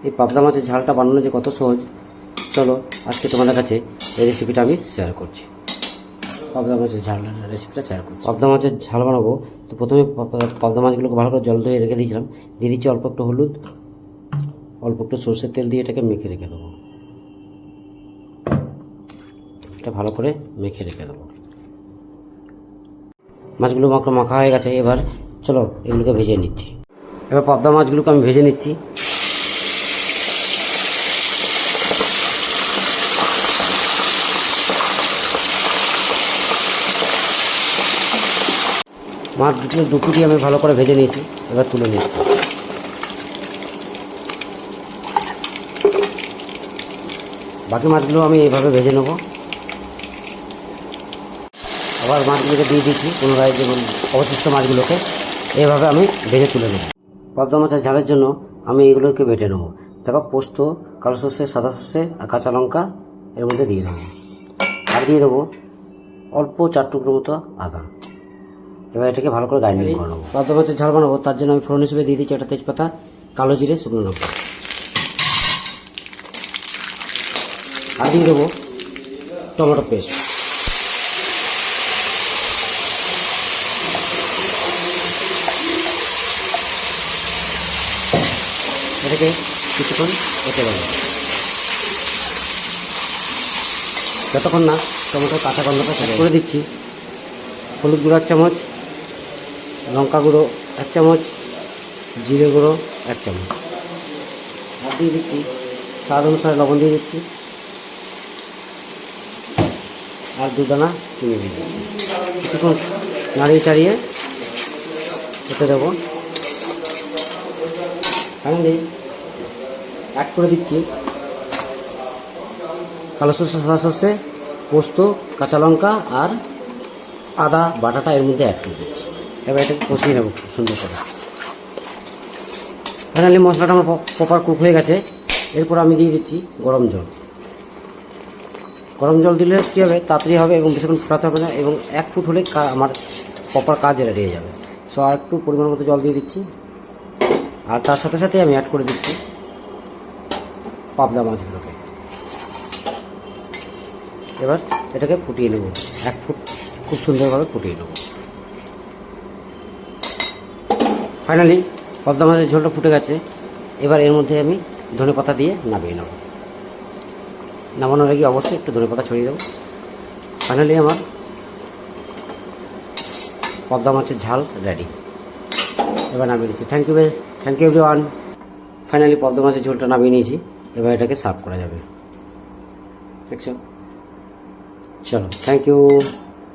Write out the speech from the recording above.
এই পাবদা মাছের ঝালটা বানানো যে কত সহজ, চলো আজকে তোমাদের কাছে এই রেসিপিটা আমি শেয়ার করছি। পাবদা মাছের ঝাল রেসিপিটা শেয়ার করছি। পাবদা মাছের ঝাল বানাবো, তো প্রথমে পাবদা মাছগুলোকে ভালো করে জল ধুয়ে রেখে দিয়েছিলাম। দিয়ে দিচ্ছি অল্প একটু হলুদ, অল্প একটু সরষের তেল দিয়ে এটাকে মেখে রেখে দেবো। এটা ভালো করে মেখে রেখে দেবো। মাছগুলো মাখা হয়ে গেছে, এবার চলো এগুলোকে ভেজে নিচ্ছি। এবার পাবদা মাছগুলোকে আমি ভেজে নিচ্ছি। মাছ দুটো দিয়ে আমি ভালো করে ভেজে নিয়েছি, এবার তুলে নিচ্ছি। বাকি মাছগুলো আমি এইভাবে ভেজে নেব। আবার মাছগুলোকে দিয়ে দিচ্ছি পুনরায়, যেমন অবশিষ্ট মাছগুলোকে এইভাবে আমি ভেজে তুলে নেব। পাবদা মাছের ঝালের জন্য আমি এগুলোকে বেটে নেবো। দেখো, পোস্ত, কালো সর্ষে, সাদা সর্ষে আর কাঁচা লঙ্কা এর মধ্যে দিয়ে দেবো। আর দিয়ে দেবো অল্প 4 টুকরো মতো আদা। এবার এটাকে ভালো করে গ্রাইন্ডিং করে নেবো। পাবদা মাছের ঝাল বানাবো, তার জন্য আমি ফোড়ন হিসেবে দিয়ে দিচ্ছি একটা তেজপাতা, কালো জিরে, শুকনো লঙ্কা। আর দিয়ে দেবো টমেটো পেস্ট। এটাকে কিছুক্ষণ এঁটে দেবো, যতক্ষণ না টমেটো কাঁচা গন্ধটা চলে করে দিচ্ছি। হলুদ গুঁড়ো 1 চামচ, লঙ্কা গুঁড়ো 1 চামচ, জিরে গুঁড়ো 1 চামচ। আর দিয়ে দিচ্ছি স্বাদ অনুসারে লবণ দিয়ে দিচ্ছি, আর 2 দানা চিনি দিয়ে দিচ্ছি। কিছুক্ষণ নাড়িয়ে চাড়িয়ে এতে দেবো। ফাইনালি অ্যাড করে দিচ্ছি কালো সর্ষে, সাদা সর্ষে, পোস্ত, কাঁচা লঙ্কা আর আদা বাটাটা এর মধ্যে অ্যাড করে দিচ্ছি। এবার এটাকে কষিয়ে নেব খুব সুন্দর করে। ফাইনালি মশলাটা আমার প্রপার কুক হয়ে গেছে। এরপর আমি দিয়ে দিচ্ছি গরম জল। গরম জল দিলে কী হবে, তাড়াতাড়ি হবে এবং বেশিক্ষণ ফোটাতে হবে না, এবং 1 ফুট হলে আমার প্রপার কাজ রেডি হয়ে যাবে। সো আর একটু পরিমাণ মতো জল দিয়ে দিচ্ছি, আর তার সাথে সাথে আমি অ্যাড করে দিচ্ছি পাবদা মাছগুলোকে। এবার এটাকে ফুটিয়ে নেব, 1 ফুট খুব সুন্দরভাবে ফুটিয়ে নেব। ফাইনালি পাবদা মাছের ঝোলটা ফুটে গেছে। এবার এর মধ্যে আমি ধনেপাতা দিয়ে নামিয়ে নেব। নামানোর আগে অবশ্যই একটু ধনেপাতা ছড়িয়ে দেবো। ফাইনালি আমার পাবদা মাছের ঝাল রেডি। এবার নামিয়ে নিচ্ছি। Thank you everyone. ফাইনালি পাবদা মাছের ঝোলটা নামিয়ে নিয়েছি। এবার এটাকে সার্ভ করা যাবে। দেখছো, চলো, থ্যাংক ইউ।